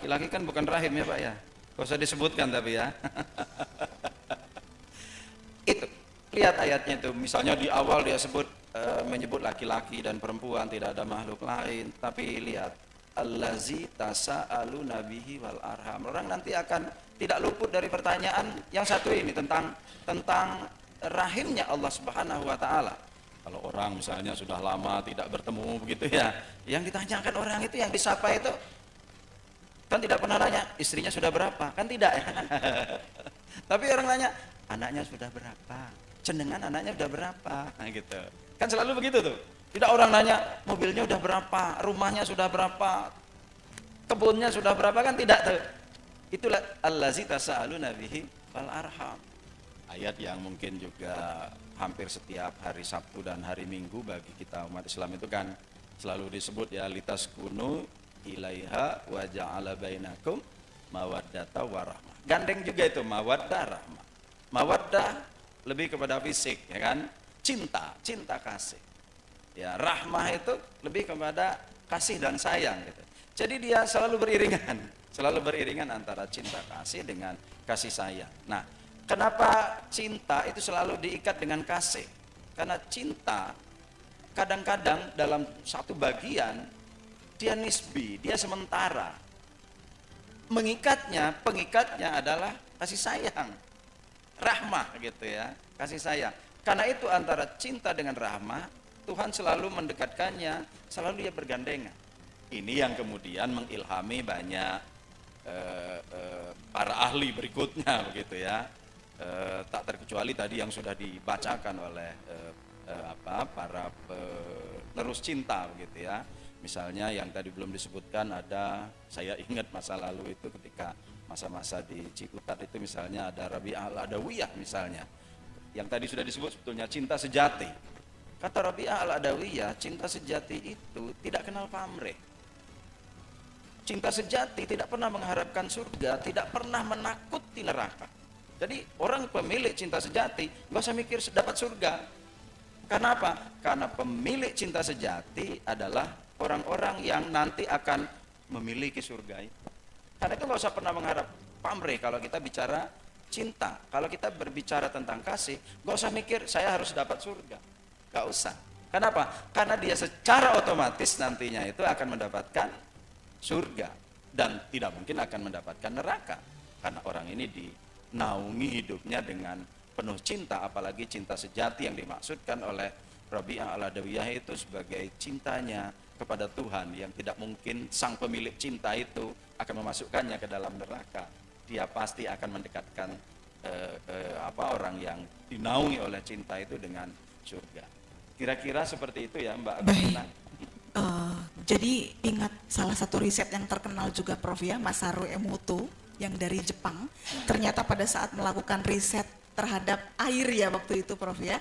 laki-laki kan bukan rahim ya Pak ya. Gak usah disebutkan tapi ya. Itu lihat ayatnya itu, misalnya di awal dia menyebut laki-laki dan perempuan, tidak ada makhluk lain, tapi lihat allazi tasa'alu nabihi wal arham. Orang nanti akan tidak luput dari pertanyaan yang satu ini tentang rahimnya Allah Subhanahu wa taala. Kalau orang misalnya sudah lama tidak bertemu begitu ya, yang ditanyakan orang itu, yang disapa itu kan tidak pernah nanya istrinya sudah berapa, kan tidak ya. Tapi orang nanya anaknya sudah berapa, cendengan anaknya sudah berapa, nah gitu. Kan selalu begitu tuh. Tidak orang nanya mobilnya sudah berapa, rumahnya sudah berapa, kebunnya sudah berapa, kan tidak tuh. Itulah allazi tasa'aluna bihi wal arham. Ayat yang mungkin juga hampir setiap hari Sabtu dan hari Minggu bagi kita umat Islam itu kan selalu disebut ya, litaskunu ilaiha wa ja'ala bainakum mawaddata warahmah. Gandeng juga itu mawaddah rahmah. Mawaddah lebih kepada fisik ya kan, cinta kasih. Ya, rahmah itu lebih kepada kasih dan sayang gitu. Jadi dia selalu beriringan antara cinta kasih dengan kasih sayang. Nah, kenapa cinta itu selalu diikat dengan kasih? Karena cinta kadang-kadang dalam satu bagian dia nisbi, dia sementara. Pengikatnya adalah kasih sayang, rahmah gitu ya, kasih sayang. Karena itu antara cinta dengan rahmah, Tuhan selalu mendekatkannya, selalu dia bergandengan. Ini yang kemudian mengilhami banyak para ahli berikutnya begitu ya. Tak terkecuali tadi yang sudah dibacakan oleh para penerus cinta begitu ya. Misalnya yang tadi belum disebutkan ada, saya ingat masa lalu itu ketika masa-masa di Ciputat itu misalnya ada Rabi'ah al-Adawiyah misalnya. Yang tadi sudah disebut sebetulnya cinta sejati. Kata Rabi'ah al-Adawiyah, cinta sejati itu tidak kenal pamrih. Cinta sejati tidak pernah mengharapkan surga, tidak pernah menakuti neraka. Jadi orang pemilik cinta sejati nggak usah mikir dapat surga. Karena apa? Karena pemilik cinta sejati adalah orang-orang yang nanti akan memiliki surga itu. Karena itu nggak usah pernah mengharap pamrih kalau kita bicara cinta. Kalau kita berbicara tentang kasih, nggak usah mikir saya harus dapat surga. Nggak usah. Kenapa? Karena dia secara otomatis nantinya itu akan mendapatkan surga dan tidak mungkin akan mendapatkan neraka. Karena orang ini dinaungi hidupnya dengan penuh cinta, apalagi cinta sejati yang dimaksudkan oleh Rabi'ah al-Adawiyah itu sebagai cintanya kepada Tuhan yang tidak mungkin sang pemilik cinta itu akan memasukkannya ke dalam neraka. Dia pasti akan mendekatkan orang yang dinaungi oleh cinta itu dengan surga. Kira-kira seperti itu ya Mbak Agustina. Jadi ingat salah satu riset yang terkenal juga Prof ya, Masaru Emoto yang dari Jepang. Ternyata pada saat melakukan riset terhadap air ya waktu itu Prof ya,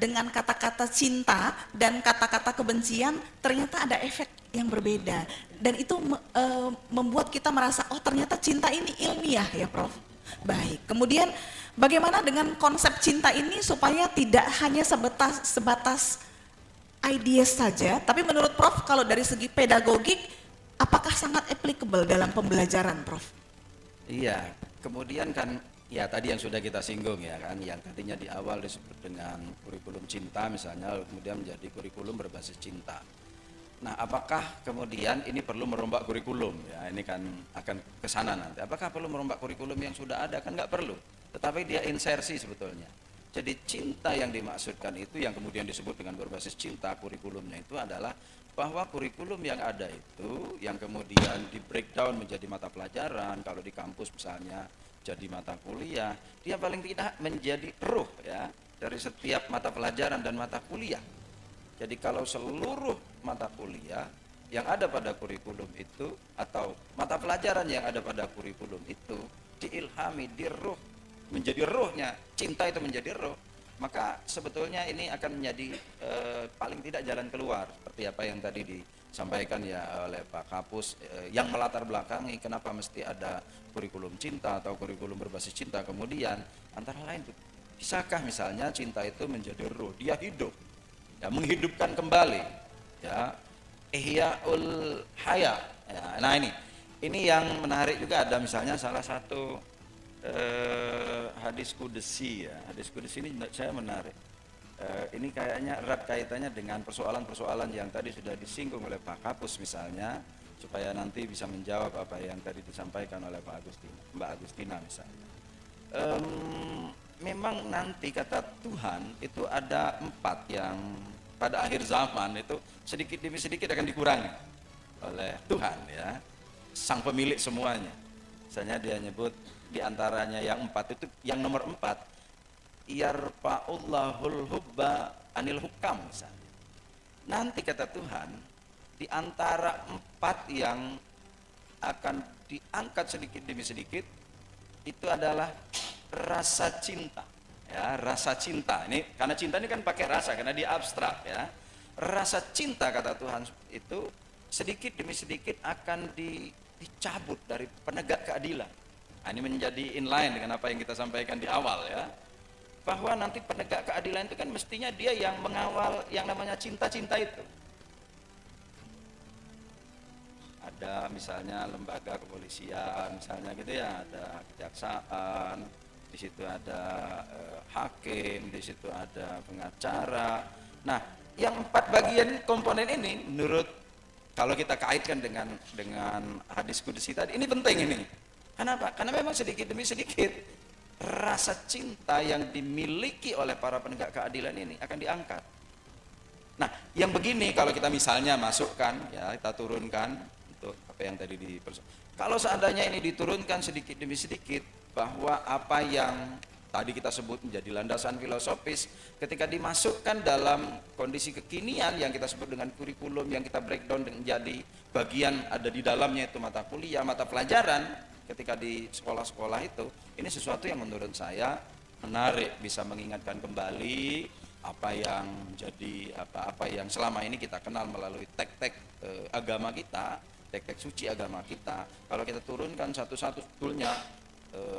dengan kata-kata cinta dan kata-kata kebencian ternyata ada efek yang berbeda. Dan itu membuat kita merasa oh ternyata cinta ini ilmiah ya Prof. Baik, kemudian bagaimana dengan konsep cinta ini supaya tidak hanya sebatas ideas saja, tapi menurut Prof kalau dari segi pedagogik apakah sangat applicable dalam pembelajaran Prof? Iya, kemudian kan ya tadi yang sudah kita singgung ya kan, yang tadinya di awal disebut dengan kurikulum cinta misalnya, kemudian menjadi kurikulum berbasis cinta. Nah, apakah kemudian ini perlu merombak kurikulum? Ya, ini kan akan ke sana nanti. Apakah perlu merombak kurikulum yang sudah ada? Kan nggak perlu. Tetapi dia insersi sebetulnya. Jadi cinta yang dimaksudkan itu yang kemudian disebut dengan berbasis cinta, kurikulumnya itu adalah bahwa kurikulum yang ada itu yang kemudian di breakdown menjadi mata pelajaran, kalau di kampus misalnya jadi mata kuliah, dia paling tidak menjadi ruh ya dari setiap mata pelajaran dan mata kuliah. Jadi kalau seluruh mata kuliah yang ada pada kurikulum itu atau mata pelajaran yang ada pada kurikulum itu diilhami, diruh, menjadi ruhnya, cinta itu menjadi ruh, maka sebetulnya ini akan menjadi paling tidak jalan keluar seperti apa yang tadi disampaikan ya oleh Pak Kapus, yang melatar belakangi kenapa mesti ada kurikulum cinta atau kurikulum berbasis cinta. Kemudian antara lain bisakah misalnya cinta itu menjadi ruh, dia hidup ya, menghidupkan kembali ya, ihyaul haya ya. Nah ini Ini yang menarik juga, ada misalnya salah satu hadis kudusi ya. Hadis kudusi ini saya menarik. Ini kayaknya erat kaitannya dengan persoalan-persoalan yang tadi sudah disinggung oleh Pak Kapus misalnya, supaya nanti bisa menjawab apa yang tadi disampaikan oleh Mbak Agustina misalnya. Memang nanti kata Tuhan itu ada 4 yang pada akhir zaman itu sedikit demi sedikit akan dikurangi oleh Tuhan ya, sang pemilik semuanya. Misalnya dia nyebut diantaranya yang 4 itu, yang nomor 4, yarfa'ullahul hubba anil hukam misalnya. Nanti kata Tuhan, di antara 4 yang akan diangkat sedikit demi sedikit itu adalah rasa cinta. Ya, rasa cinta. Ini karena cinta ini kan pakai rasa, karena dia abstrak ya. Rasa cinta kata Tuhan itu sedikit demi sedikit akan dicabut dari penegak keadilan. Nah, ini menjadi inline dengan apa yang kita sampaikan di awal ya. Bahwa nanti penegak keadilan itu kan mestinya dia yang mengawal yang namanya cinta-cinta itu. Ada misalnya lembaga kepolisian misalnya gitu ya, ada kejaksaan, di situ ada hakim, di situ ada pengacara. Nah, yang 4 bagian komponen ini menurut, kalau kita kaitkan dengan hadis kudusi tadi, ini penting ini. Kenapa? Karena memang sedikit demi sedikit rasa cinta yang dimiliki oleh para penegak keadilan ini akan diangkat. Nah, yang begini kalau kita misalnya masukkan ya, kita turunkan untuk apa yang tadi kalau seandainya ini diturunkan sedikit demi sedikit, bahwa apa yang tadi kita sebut menjadi landasan filosofis ketika dimasukkan dalam kondisi kekinian yang kita sebut dengan kurikulum, yang kita breakdown menjadi bagian ada di dalamnya itu mata kuliah, mata pelajaran ketika di sekolah-sekolah itu, ini sesuatu yang menurut saya menarik, bisa mengingatkan kembali apa yang menjadi apa yang selama ini kita kenal melalui teks-teks agama kita, teks-teks suci agama kita. Kalau kita turunkan satu-satu, sebetulnya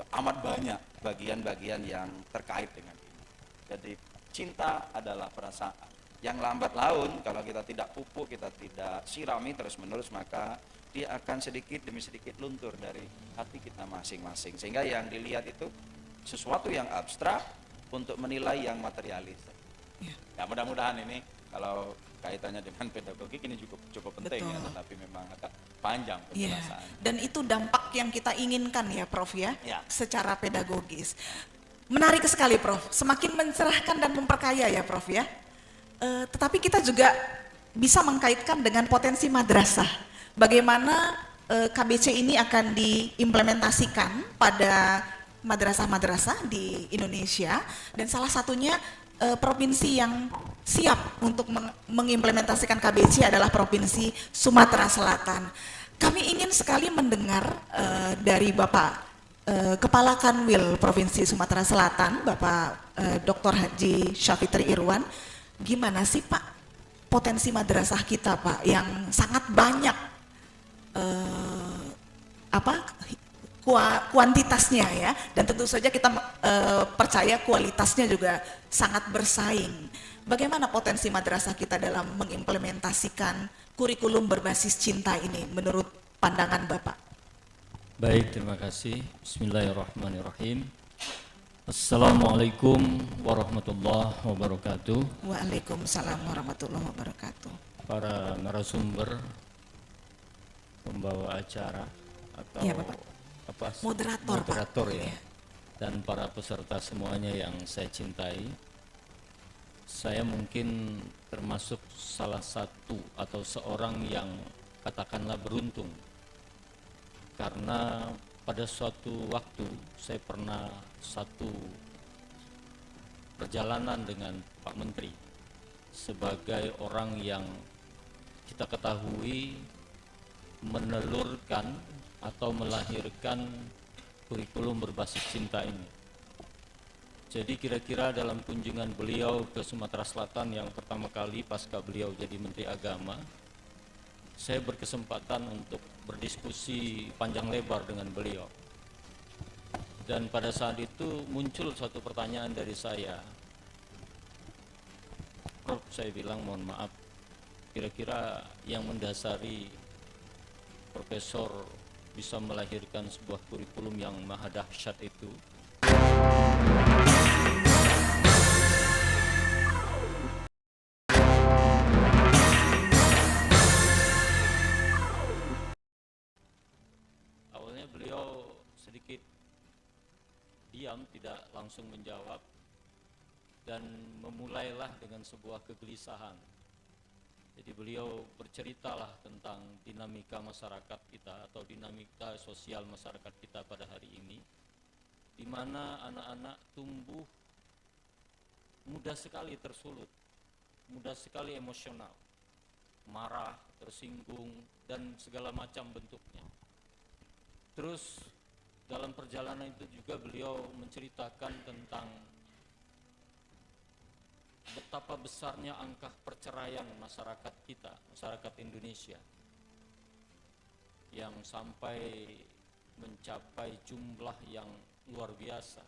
amat banyak bagian-bagian yang terkait dengan ini. Jadi cinta adalah perasaan yang lambat laun, kalau kita tidak pupuk, kita tidak sirami terus-menerus, maka dia akan sedikit demi sedikit luntur dari hati kita masing-masing, sehingga yang dilihat itu sesuatu yang abstrak untuk menilai yang materialis. Ya, mudah-mudahan ini kalau kaitannya dengan pedagogik ini cukup penting. Betul. Ya, tetapi memang agak panjang penjelasan. Ya, dan itu dampak yang kita inginkan ya Prof ya, secara pedagogis. Menarik sekali Prof, semakin mencerahkan dan memperkaya ya Prof ya. Tetapi kita juga bisa mengkaitkan dengan potensi madrasah. Bagaimana KBC ini akan diimplementasikan pada madrasah-madrasah di Indonesia, dan salah satunya provinsi yang siap untuk mengimplementasikan KBC adalah Provinsi Sumatera Selatan. Kami ingin sekali mendengar dari Bapak Kepala Kanwil Provinsi Sumatera Selatan, Bapak Dr. Haji Syafitri Irwan, gimana sih Pak potensi madrasah kita Pak yang sangat banyak kuantitasnya ya, dan tentu saja kita percaya kualitasnya juga sangat bersaing. Bagaimana potensi madrasah kita dalam mengimplementasikan kurikulum berbasis cinta ini menurut pandangan Bapak? Baik, terima kasih. Bismillahirrahmanirrahim. Assalamualaikum warahmatullahi wabarakatuh. Waalaikumsalam warahmatullahi wabarakatuh. Para narasumber, pembawa acara atau ya, Bapak. Moderator ya, dan para peserta semuanya yang saya cintai. Saya mungkin termasuk salah satu atau seorang yang katakanlah beruntung, karena pada suatu waktu saya pernah satu perjalanan dengan Pak Menteri sebagai orang yang kita ketahui menelurkan atau melahirkan kurikulum berbasis cinta ini. Jadi kira-kira dalam kunjungan beliau ke Sumatera Selatan yang pertama kali pasca beliau jadi Menteri Agama, saya berkesempatan untuk berdiskusi panjang lebar dengan beliau. Dan pada saat itu muncul satu pertanyaan dari saya. Prof, saya bilang mohon maaf, kira-kira yang mendasari Profesor bisa melahirkan sebuah kurikulum yang maha dahsyat itu. Awalnya beliau sedikit diam, tidak langsung menjawab, dan memulailah dengan sebuah kegelisahan. Jadi beliau berceritalah tentang dinamika masyarakat kita atau dinamika sosial masyarakat kita pada hari ini, di mana anak-anak tumbuh mudah sekali tersulut, mudah sekali emosional, marah, tersinggung, dan segala macam bentuknya. Terus dalam perjalanan itu juga beliau menceritakan tentang betapa besarnya angka perceraian masyarakat kita, masyarakat Indonesia, yang sampai mencapai jumlah yang luar biasa.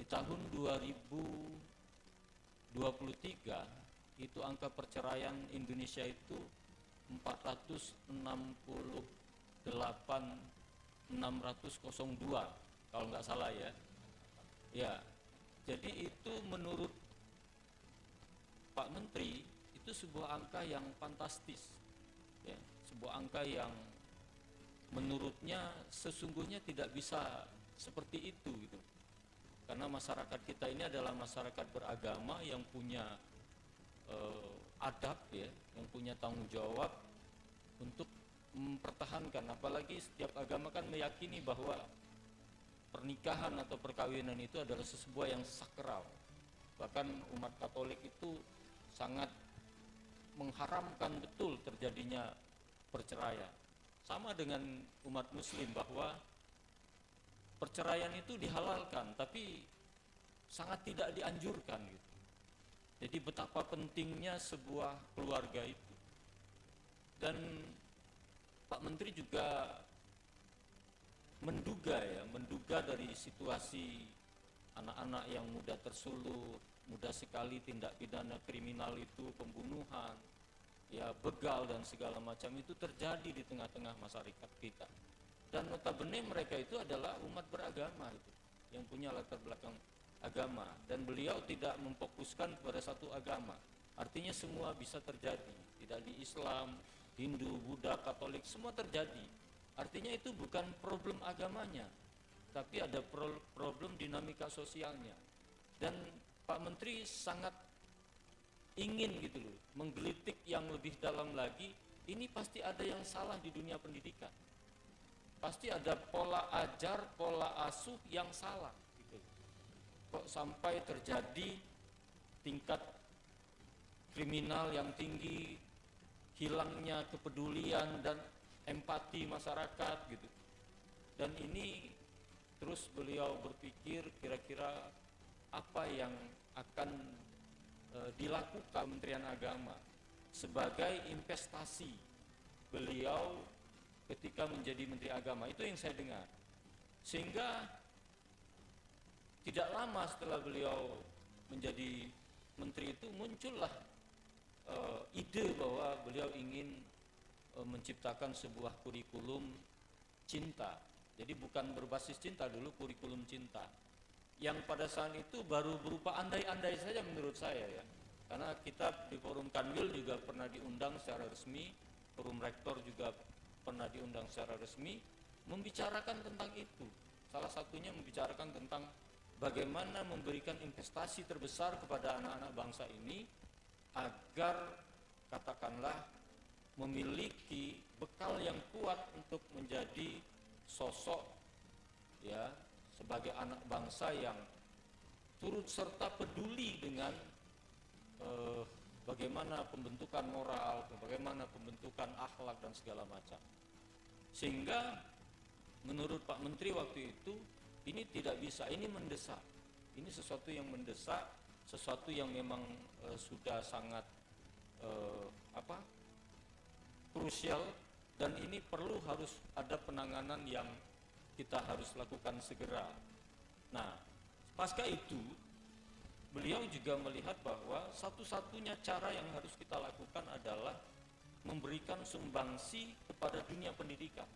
Di tahun 2023 itu angka perceraian Indonesia itu 468.602 kalau nggak salah ya. Ya, jadi itu menurut Pak Menteri itu sebuah angka yang fantastis, ya, sebuah angka yang menurutnya sesungguhnya tidak bisa seperti itu gitu. Karena masyarakat kita ini adalah masyarakat beragama yang punya adab, ya, yang punya tanggung jawab untuk mempertahankan. Apalagi setiap agama kan meyakini bahwa pernikahan atau perkawinan itu adalah sesuatu yang sakral. Bahkan umat Katolik itu sangat mengharamkan betul terjadinya perceraian. Sama dengan umat Muslim bahwa perceraian itu dihalalkan, tapi sangat tidak dianjurkan gitu. Jadi betapa pentingnya sebuah keluarga itu. Dan Pak Menteri juga menduga dari situasi anak-anak yang mudah tersulut, mudah sekali tindak pidana kriminal itu, pembunuhan, ya begal dan segala macam itu terjadi di tengah-tengah masyarakat kita. Dan notabene mereka itu adalah umat beragama itu, yang punya latar belakang agama, dan beliau tidak memfokuskan kepada satu agama. Artinya semua bisa terjadi, tidak di Islam, Hindu, Buddha, Katolik, semua terjadi. Artinya itu bukan problem agamanya, tapi ada problem dinamika sosialnya. Dan Pak Menteri sangat ingin gitu loh, menggelitik yang lebih dalam lagi. Ini pasti ada yang salah di dunia pendidikan. Pasti ada pola ajar, pola asuh yang salah gitu. Kok sampai terjadi tingkat kriminal yang tinggi, hilangnya kepedulian dan empati masyarakat gitu. Dan ini terus beliau berpikir kira-kira apa yang akan dilakukan Kementerian Agama sebagai investasi beliau ketika menjadi Menteri Agama. Itu yang saya dengar. Sehingga tidak lama setelah beliau menjadi menteri itu muncullah ide bahwa beliau ingin menciptakan sebuah kurikulum cinta. Jadi bukan berbasis cinta dulu, kurikulum cinta. Yang pada saat itu baru berupa andai-andai saja menurut saya ya. Karena kita di Forum Kanwil juga pernah diundang secara resmi, Forum Rektor juga pernah diundang secara resmi, membicarakan tentang itu. Salah satunya membicarakan tentang bagaimana memberikan investasi terbesar kepada anak-anak bangsa ini agar katakanlah memiliki bekal yang kuat untuk menjadi sosok ya sebagai anak bangsa yang turut serta peduli dengan bagaimana pembentukan moral, bagaimana pembentukan akhlak dan segala macam. Sehingga menurut Pak Menteri waktu itu ini tidak bisa, ini mendesak. Ini sesuatu yang mendesak, sesuatu yang memang sudah sangat krusial, dan ini perlu harus ada penanganan yang kita harus lakukan segera. Nah, pasca itu beliau juga melihat bahwa satu-satunya cara yang harus kita lakukan adalah memberikan sumbangsi kepada dunia pendidikan.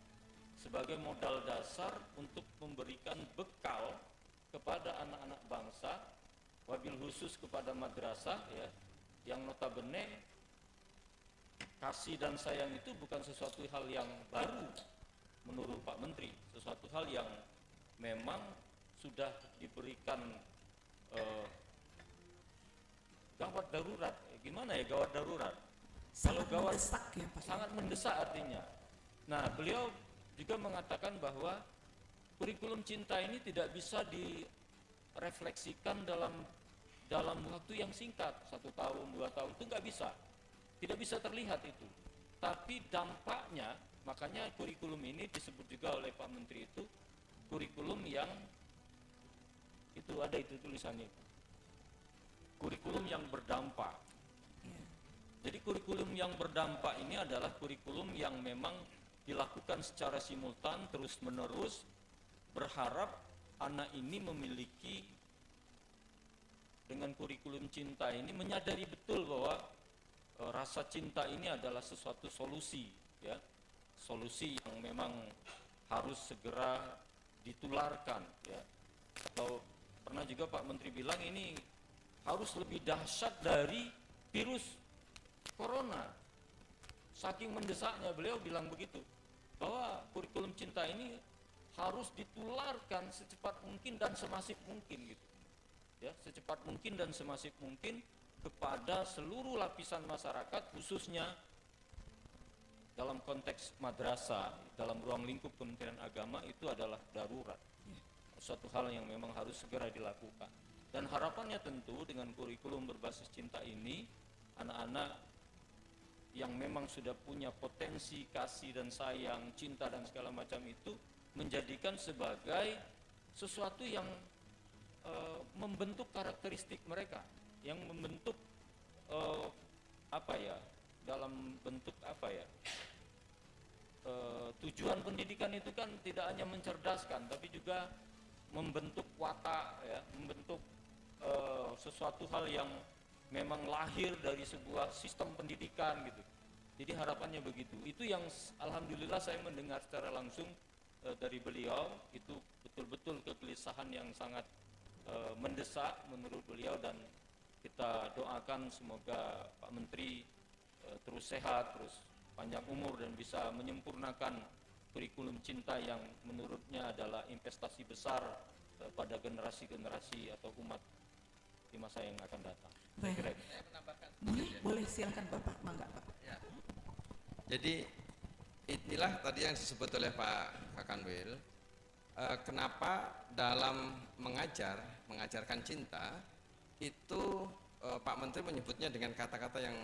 sebagai modal dasar untuk memberikan bekal kepada anak-anak bangsa, wabil khusus kepada madrasah ya, yang notabene kasih dan sayang itu bukan sesuatu hal yang baru menurut Pak Menteri, sesuatu hal yang memang sudah diberikan gawat darurat. Gimana ya gawat darurat? Sangat Kalau gawat mendesak ya Pak. sangat mendesak artinya. Nah, beliau juga mengatakan bahwa kurikulum cinta ini tidak bisa direfleksikan dalam waktu yang singkat, 1 tahun, 2 tahun, itu nggak bisa, tidak bisa terlihat itu. Tapi dampaknya, makanya kurikulum ini disebut juga oleh Pak Menteri itu kurikulum yang itu ada itu tulisannya, kurikulum yang berdampak. Jadi kurikulum yang berdampak ini adalah kurikulum yang memang dilakukan secara simultan terus menerus, berharap anak ini memiliki dengan kurikulum cinta ini menyadari betul bahwa rasa cinta ini adalah sesuatu solusi ya, solusi yang memang harus segera ditularkan ya. Atau pernah juga Pak Menteri bilang ini harus lebih dahsyat dari virus corona, saking mendesaknya. Beliau bilang begitu, bahwa kurikulum cinta ini harus ditularkan secepat mungkin dan semasif mungkin gitu ya, secepat mungkin dan semasif mungkin kepada seluruh lapisan masyarakat, khususnya dalam konteks madrasah, dalam ruang lingkup Kementerian Agama itu adalah darurat, suatu hal yang memang harus segera dilakukan. Dan harapannya tentu dengan kurikulum berbasis cinta ini, anak-anak yang memang sudah punya potensi kasih dan sayang, cinta dan segala macam itu menjadikan sebagai sesuatu yang membentuk karakteristik mereka, yang membentuk apa ya, dalam bentuk apa ya, tujuan pendidikan itu kan tidak hanya mencerdaskan tapi juga membentuk watak ya, membentuk sesuatu hal yang memang lahir dari sebuah sistem pendidikan gitu. Jadi harapannya begitu. Itu yang alhamdulillah saya mendengar secara langsung dari beliau, itu betul-betul kegelisahan yang sangat mendesak menurut beliau, dan kita doakan semoga Pak Menteri terus sehat, terus panjang umur dan bisa menyempurnakan kurikulum cinta yang menurutnya adalah investasi besar pada generasi-generasi atau umat di masa yang akan datang. Baik. Boleh silakan Bapak, mangga Pak. Ya. Jadi inilah tadi yang disebut oleh Pak Kanwil, kenapa dalam mengajarkan cinta itu Pak Menteri menyebutnya dengan kata-kata yang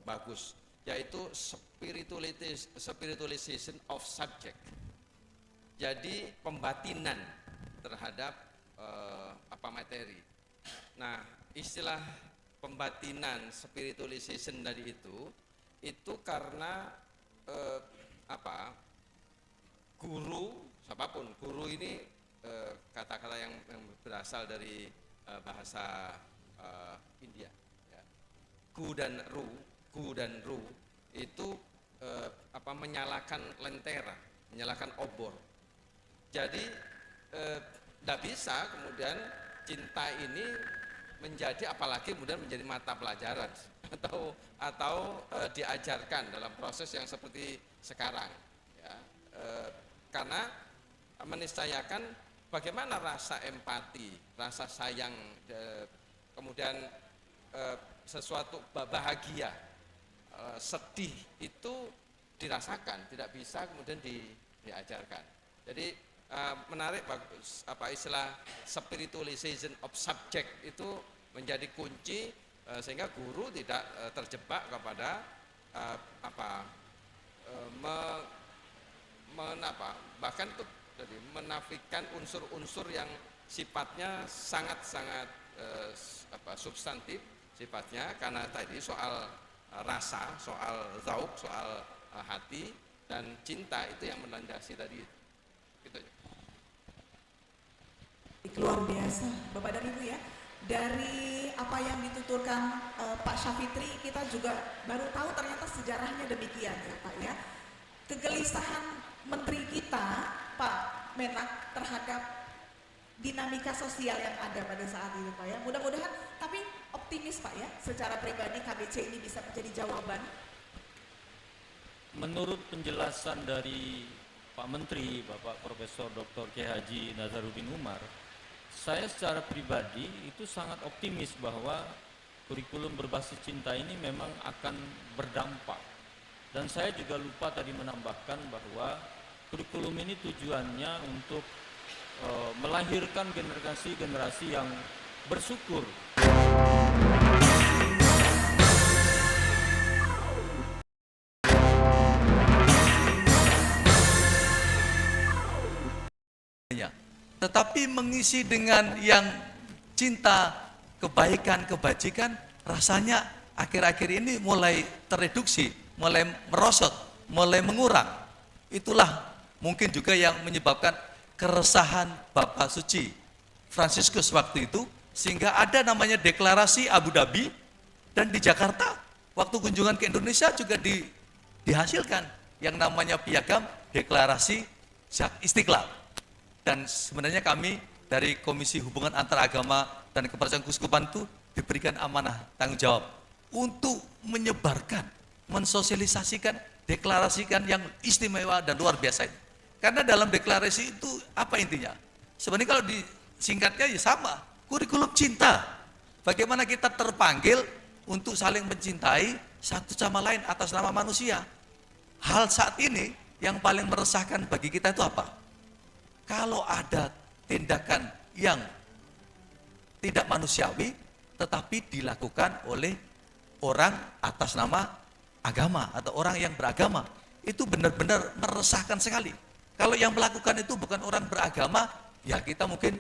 bagus, yaitu spiritualization of subject. Jadi pembatinan terhadap materi. Nah, istilah pembatinan spiritualization tadi itu karena guru, siapapun guru ini kata-kata yang berasal dari bahasa India ya. Gu dan ru itu menyalakan lentera, menyalakan obor. Jadi tidak bisa kemudian cinta ini menjadi, apalagi kemudian menjadi mata pelajaran atau diajarkan dalam proses yang seperti sekarang ya, karena meniscayakan bagaimana rasa empati, rasa sayang, kemudian sesuatu bahagia, sedih itu dirasakan, tidak bisa kemudian diajarkan. Jadi menarik, bagus istilah spiritualization of subject itu menjadi kunci sehingga guru tidak terjebak kepada bahkan itu jadi menafikan unsur-unsur yang sifatnya sangat-sangat substantif sifatnya, karena tadi soal rasa, soal zauk, soal hati dan cinta itu yang melandasi tadi gitu. Luar biasa Bapak dan Ibu ya. Dari apa yang dituturkan Pak Syafitri, kita juga baru tahu ternyata sejarahnya demikian ya Pak ya. Kegelisahan menteri kita, Pak Menak, terhadap dinamika sosial yang ada pada saat itu, Pak ya. Mudah-mudahan, tapi optimis Pak ya, secara pribadi KBC ini bisa menjadi jawaban. Menurut penjelasan dari Pak Menteri, Bapak Profesor Dr. Kiai Haji Nazaruddin Umar, saya secara pribadi itu sangat optimis bahwa kurikulum berbasis cinta ini memang akan berdampak. Dan saya juga lupa tadi menambahkan bahwa kurikulum ini tujuannya untuk melahirkan generasi-generasi yang bersyukur. Tetapi mengisi dengan yang cinta, kebaikan, kebajikan, rasanya akhir-akhir ini mulai tereduksi, mulai merosot, mulai mengurang. Itulah mungkin juga yang menyebabkan keresahan Bapak Suci Fransiskus waktu itu, sehingga ada namanya deklarasi Abu Dhabi, dan di Jakarta waktu kunjungan ke Indonesia juga dihasilkan yang namanya piagam deklarasi Istiqlal. Dan sebenarnya kami dari Komisi Hubungan Antaragama dan Kepercayaan Keuskupan itu diberikan amanah tanggung jawab untuk menyebarkan, mensosialisasikan, deklarasikan yang istimewa dan luar biasa ini. Karena dalam deklarasi itu apa intinya? Sebenarnya kalau disingkatnya ya sama, kurikulum cinta. Bagaimana kita terpanggil untuk saling mencintai satu sama lain atas nama manusia. Hal saat ini yang paling meresahkan bagi kita itu apa? Kalau ada tindakan yang tidak manusiawi tetapi dilakukan oleh orang atas nama agama atau orang yang beragama, itu benar-benar meresahkan sekali. Kalau yang melakukan itu bukan orang beragama, ya kita mungkin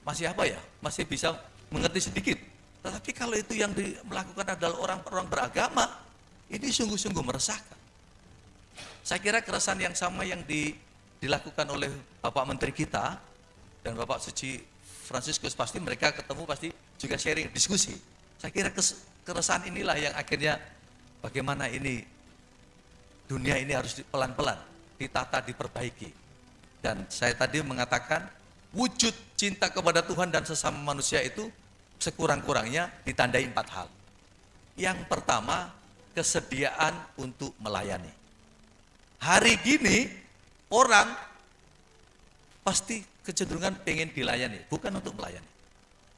masih masih bisa mengerti sedikit. Tetapi kalau itu yang melakukan adalah orang-orang beragama, ini sungguh-sungguh meresahkan. Saya kira keresahan yang sama yang dilakukan oleh Bapak Menteri kita dan Bapak Suci Fransiskus, pasti mereka ketemu pasti juga sharing, diskusi. Saya kira keresahan inilah yang akhirnya bagaimana ini dunia ini harus pelan-pelan ditata, diperbaiki. Dan saya tadi mengatakan wujud cinta kepada Tuhan dan sesama manusia itu sekurang-kurangnya ditandai 4 hal. Yang pertama, kesediaan untuk melayani. Hari gini orang pasti kecenderungan pengen dilayani, bukan untuk melayani.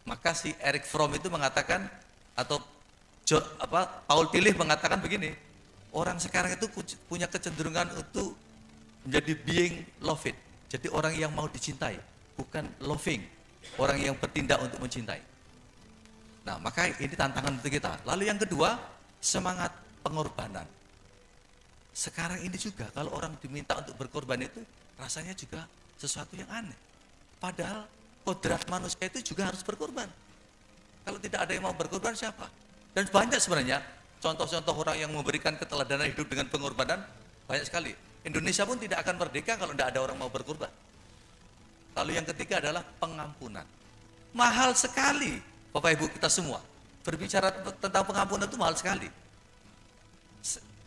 Maka si Erich Fromm itu mengatakan, atau Paul Tillich mengatakan begini, orang sekarang itu punya kecenderungan untuk menjadi being loved, jadi orang yang mau dicintai, bukan loving, orang yang bertindak untuk mencintai. Nah, maka ini tantangan untuk kita. Lalu yang kedua, semangat pengorbanan. Sekarang ini juga kalau orang diminta untuk berkorban itu rasanya juga sesuatu yang aneh. Padahal kodrat manusia itu juga harus berkorban. Kalau tidak ada yang mau berkorban, siapa? Dan banyak sebenarnya contoh-contoh orang yang memberikan keteladanan hidup dengan pengorbanan, banyak sekali. Indonesia pun tidak akan merdeka kalau tidak ada orang mau berkorban. Lalu yang ketiga adalah pengampunan. Mahal sekali Bapak Ibu kita semua. Berbicara tentang pengampunan itu mahal sekali.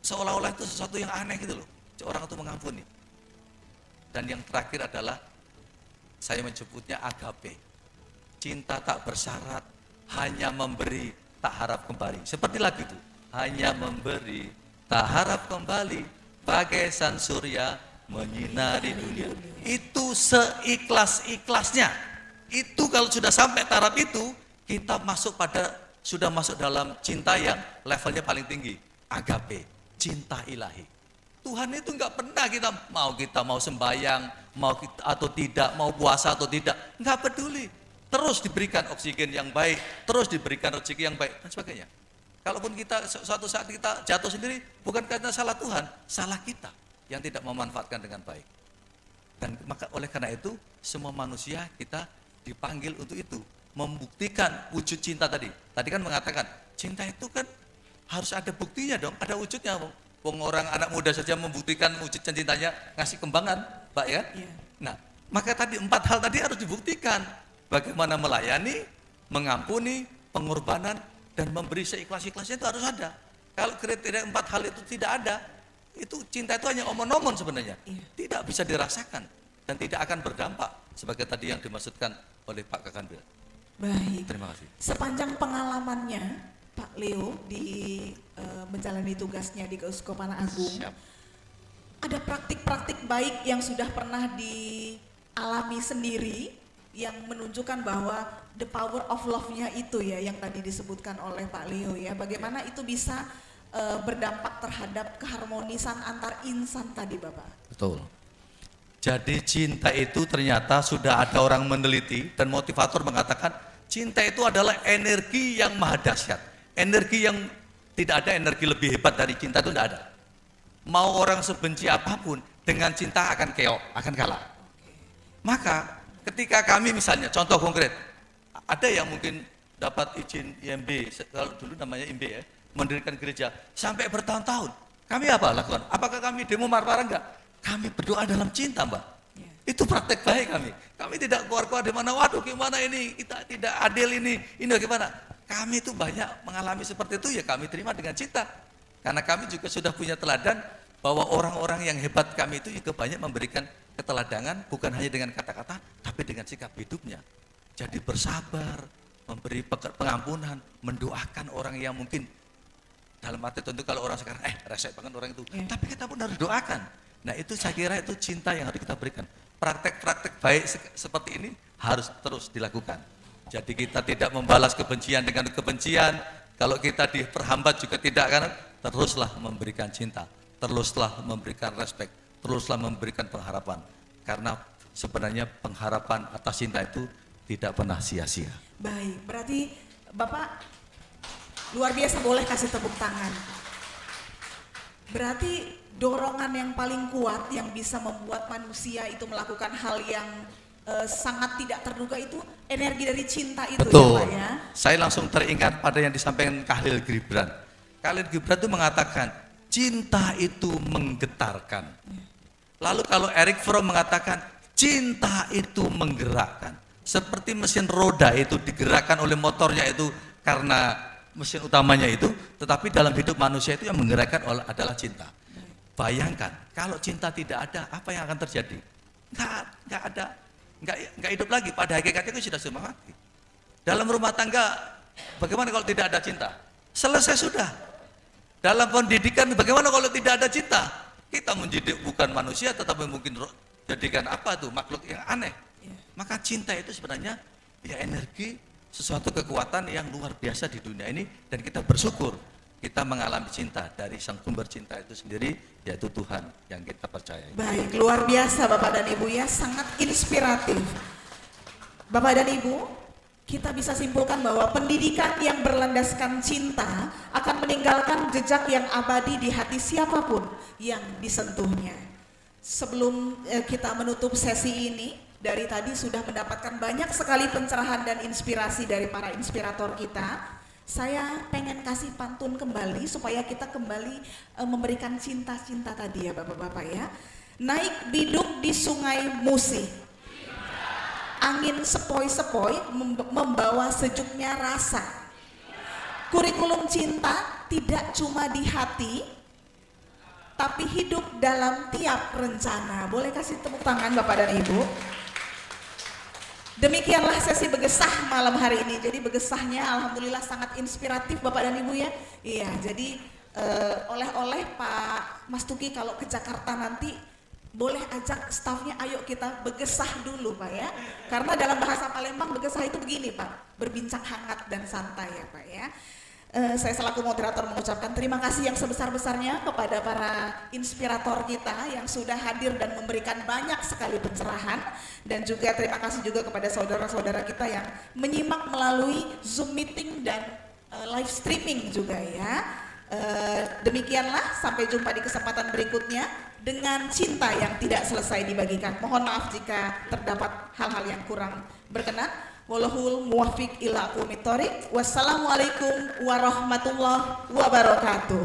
Seolah-olah itu sesuatu yang aneh gitu loh, orang itu mengampuni. Dan yang terakhir adalah saya menyebutnya agape, cinta tak bersyarat, hanya memberi, tak harap kembali. Seperti lagu itu, hanya memberi, tak harap kembali, bagai san surya menyinari dunia. Itu seikhlas-ikhlasnya. Itu kalau sudah sampai taraf itu, kita sudah masuk dalam cinta yang levelnya paling tinggi, agape, cinta ilahi. Tuhan itu nggak pernah kita mau sembahyang, mau kita, atau tidak, mau puasa atau tidak, nggak peduli. Terus diberikan oksigen yang baik, terus diberikan rezeki yang baik dan sebagainya. Kalaupun kita suatu saat kita jatuh sendiri, bukan karena salah Tuhan, salah kita yang tidak memanfaatkan dengan baik. Dan maka oleh karena itu semua manusia kita dipanggil untuk itu, membuktikan wujud cinta tadi. Tadi kan mengatakan cinta itu kan harus ada buktinya dong, ada wujudnya. Wong orang anak muda saja membuktikan wujud cintanya ngasih kembangan, Pak ya. Nah, maka tadi 4 hal tadi harus dibuktikan. Bagaimana melayani, mengampuni, pengorbanan, dan memberi seikhlas-ikhlasnya itu harus ada. Kalau kriteria 4 hal itu tidak ada, Itu cinta itu hanya omon-omon sebenarnya. Iya. Tidak bisa dirasakan dan tidak akan berdampak sebagai tadi yang dimaksudkan oleh Pak Kakanwil. Baik. Terima kasih. Sepanjang pengalamannya Pak Leo di menjalani tugasnya di Keuskupan Agung, Siap. ada praktik-praktik baik yang sudah pernah dialami sendiri yang menunjukkan bahwa the power of love-nya itu ya yang tadi disebutkan oleh Pak Leo ya. Bagaimana itu bisa berdampak terhadap keharmonisan antar insan tadi Bapak? Betul. Jadi cinta itu ternyata sudah ada orang meneliti dan motivator mengatakan cinta itu adalah energi yang maha dahsyat. Energi yang tidak ada energi lebih hebat dari cinta itu tidak ada. Mau orang sebenci apapun dengan cinta akan keok, akan kalah. Maka ketika kami misalnya contoh konkret, ada yang mungkin dapat izin IMB, kalau dulu namanya IMB ya, mendirikan gereja sampai bertahun-tahun. Kami apa lakukan? Apakah kami demo marah-marah enggak? Kami berdoa dalam cinta, Mbak. Itu praktek baik kami. Kami tidak keluar-keluar di mana, waduh gimana ini, kita tidak adil ini bagaimana. Kami itu banyak mengalami seperti itu ya kami terima dengan cinta. Karena kami juga sudah punya teladan bahwa orang-orang yang hebat kami itu juga banyak memberikan keteladangan bukan hanya dengan kata-kata tapi dengan sikap hidupnya. Jadi bersabar, memberi pengampunan, mendoakan orang yang mungkin dalam arti tentu kalau orang sekarang resek banget orang itu, tapi kita pun harus doakan. Nah itu saya kira itu cinta yang harus kita berikan. Praktek-praktek baik seperti ini harus terus dilakukan. Jadi kita tidak membalas kebencian dengan kebencian. Kalau kita diperhambat juga tidak, karena teruslah memberikan cinta, teruslah memberikan respek, teruslah memberikan pengharapan. Karena sebenarnya pengharapan atas cinta itu tidak pernah sia-sia. Baik, berarti Bapak luar biasa, boleh kasih tepuk tangan. Berarti dorongan yang paling kuat yang bisa membuat manusia itu melakukan hal yang sangat tidak terduga itu energi dari cinta itu. Betul. Ya Pak ya. Saya langsung teringat pada yang disampaikan Khalil Gibran. Khalil Gibran itu mengatakan cinta itu menggetarkan. Lalu kalau Eric Fromm mengatakan cinta itu menggerakkan. Seperti mesin roda itu digerakkan oleh motornya itu karena mesin utamanya itu, tetapi dalam hidup manusia itu yang menggerakkan adalah cinta. Bayangkan kalau cinta tidak ada, apa yang akan terjadi? Nggak ada, nggak hidup lagi. Pada hakikatnya itu sudah mati. Dalam rumah tangga, bagaimana kalau tidak ada cinta? Selesai sudah. Dalam pendidikan, bagaimana kalau tidak ada cinta? Kita mendidik bukan manusia, tetapi mungkin jadikan apa tuh makhluk yang aneh. Maka cinta itu sebenarnya ya energi, sesuatu kekuatan yang luar biasa di dunia ini, dan kita bersyukur kita mengalami cinta dari sang sumber cinta itu sendiri, yaitu Tuhan yang kita percayai. Baik, luar biasa Bapak dan Ibu ya, sangat inspiratif. Bapak dan Ibu, kita bisa simpulkan bahwa pendidikan yang berlandaskan cinta akan meninggalkan jejak yang abadi di hati siapapun yang disentuhnya. Sebelum kita menutup sesi ini, dari tadi sudah mendapatkan banyak sekali pencerahan dan inspirasi dari para inspirator kita. Saya pengen kasih pantun kembali supaya kita kembali memberikan cinta-cinta tadi ya Bapak-Bapak ya. Naik biduk di sungai Musi, angin sepoi-sepoi membawa sejuknya rasa. Kurikulum cinta tidak cuma di hati, tapi hidup dalam tiap rencana. Boleh kasih tepuk tangan Bapak dan Ibu. Demikianlah sesi Begesah malam hari ini. Jadi Begesahnya alhamdulillah sangat inspiratif Bapak dan Ibu ya. Iya, jadi oleh-oleh Pak Mas Tuki kalau ke Jakarta nanti boleh ajak stafnya, ayo kita Begesah dulu Pak ya. Karena dalam bahasa Palembang Begesah itu begini Pak, berbincang hangat dan santai ya Pak ya. Saya selaku moderator mengucapkan terima kasih yang sebesar-besarnya kepada para inspirator kita yang sudah hadir dan memberikan banyak sekali pencerahan, dan juga terima kasih juga kepada saudara-saudara kita yang menyimak melalui Zoom meeting dan live streaming juga ya. Demikianlah, sampai jumpa di kesempatan berikutnya dengan cinta yang tidak selesai dibagikan. Mohon maaf jika terdapat hal-hal yang kurang berkenan. Wallahul muwaffiq ila aqwamit thoriq. Wassalamualaikum warahmatullahi wabarakatuh.